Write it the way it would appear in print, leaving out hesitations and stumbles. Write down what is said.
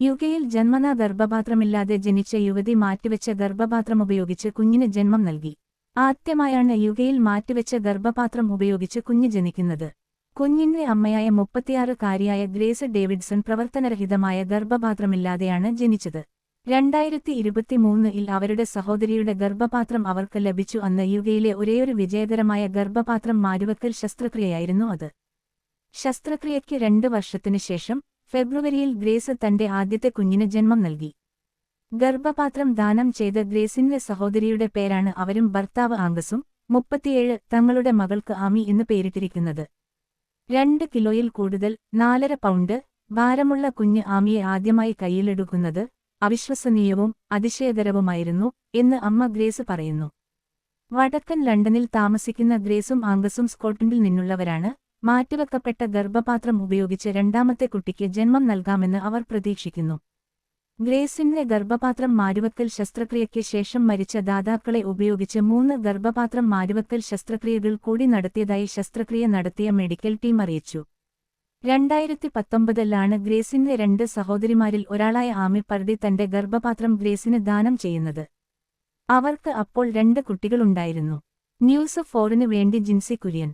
യുകെയിൽ ജന്മനാ ഗർഭപാത്രമില്ലാതെ ജനിച്ച യുവതി മാറ്റിവെച്ച ഗർഭപാത്രം ഉപയോഗിച്ച് കുഞ്ഞിന് ജന്മം നൽകി. ആദ്യമായാണ് യുകെയിൽ മാറ്റിവെച്ച ഗർഭപാത്രം ഉപയോഗിച്ച് കുഞ്ഞ് ജനിക്കുന്നത്. കുഞ്ഞിന്റെ അമ്മയായ 36-കാരിയായ ഗ്രേസ് ഡേവിഡ്സൺ പ്രവർത്തനരഹിതമായ ഗർഭപാത്രമില്ലാതെയാണ് ജനിച്ചത്. 2023-ൽ അവരുടെ സഹോദരിയുടെ ഗർഭപാത്രം അവർക്ക് ലഭിച്ചു. അന്ന് യുകെയിലെ ഒരേയൊരു വിജയകരമായ ഗർഭപാത്രം മാറ്റിവെക്കൽ ശസ്ത്രക്രിയയായിരുന്നു അത്. ശസ്ത്രക്രിയയ്ക്ക് 2 വർഷത്തിനു ശേഷം ഫെബ്രുവരിയിൽ ഗ്രേസ് തന്റെ ആദ്യത്തെ കുഞ്ഞിന് ജന്മം നൽകി. ഗർഭപാത്രം ദാനം ചെയ്ത ഗ്രേസിന്റെ സഹോദരിയുടെ പേരാണ് അവരും ഭർത്താവ് ആംഗസും 37 തങ്ങളുടെ മകൾക്ക് ആമി എന്ന് പേരിട്ടിരിക്കുന്നത്. 2 കിലോയിൽ കൂടുതൽ 4.5 പൗണ്ട് ഭാരമുള്ള കുഞ്ഞ് ആമിയെ ആദ്യമായി കയ്യിലെടുക്കുന്നത് അവിശ്വസനീയവും അതിശയകരവുമായിരുന്നു എന്ന് അമ്മ ഗ്രേസ് പറയുന്നു. വടക്കൻ ലണ്ടനിൽ താമസിക്കുന്ന ഗ്രേസും ആംഗസും സ്കോട്ട്ലൻഡിൽ നിന്നുള്ളവരാണ്. മാറ്റിവെക്കപ്പെട്ട ഗർഭപാത്രം ഉപയോഗിച്ച് രണ്ടാമത്തെ കുട്ടിക്ക് ജന്മം നൽകാമെന്ന് അവർ പ്രതീക്ഷിക്കുന്നു. ഗ്രേസിന്റെ ഗർഭപാത്രം മാറ്റിവെക്കൽ ശസ്ത്രക്രിയയ്ക്ക് ശേഷം മരിച്ച ദാതാക്കളെ ഉപയോഗിച്ച് 3 ഗർഭപാത്രം മാറ്റിവെക്കൽ ശസ്ത്രക്രിയകൾ കൂടി നടത്തിയതായി ശസ്ത്രക്രിയ നടത്തിയ മെഡിക്കൽ ടീം അറിയിച്ചു. 2019-ലാണ് ഗ്രേസിന്റെ 2 സഹോദരിമാരിൽ ഒരാളായ ആമി പർഡി തന്റെ ഗർഭപാത്രം ഗ്രേസിന് ദാനം ചെയ്യുന്നത്. അവർക്ക് അപ്പോൾ 2 കുട്ടികളുണ്ടായിരുന്നു. ന്യൂസ് 4-ന് വേണ്ടി ജിൻസി കുര്യൻ.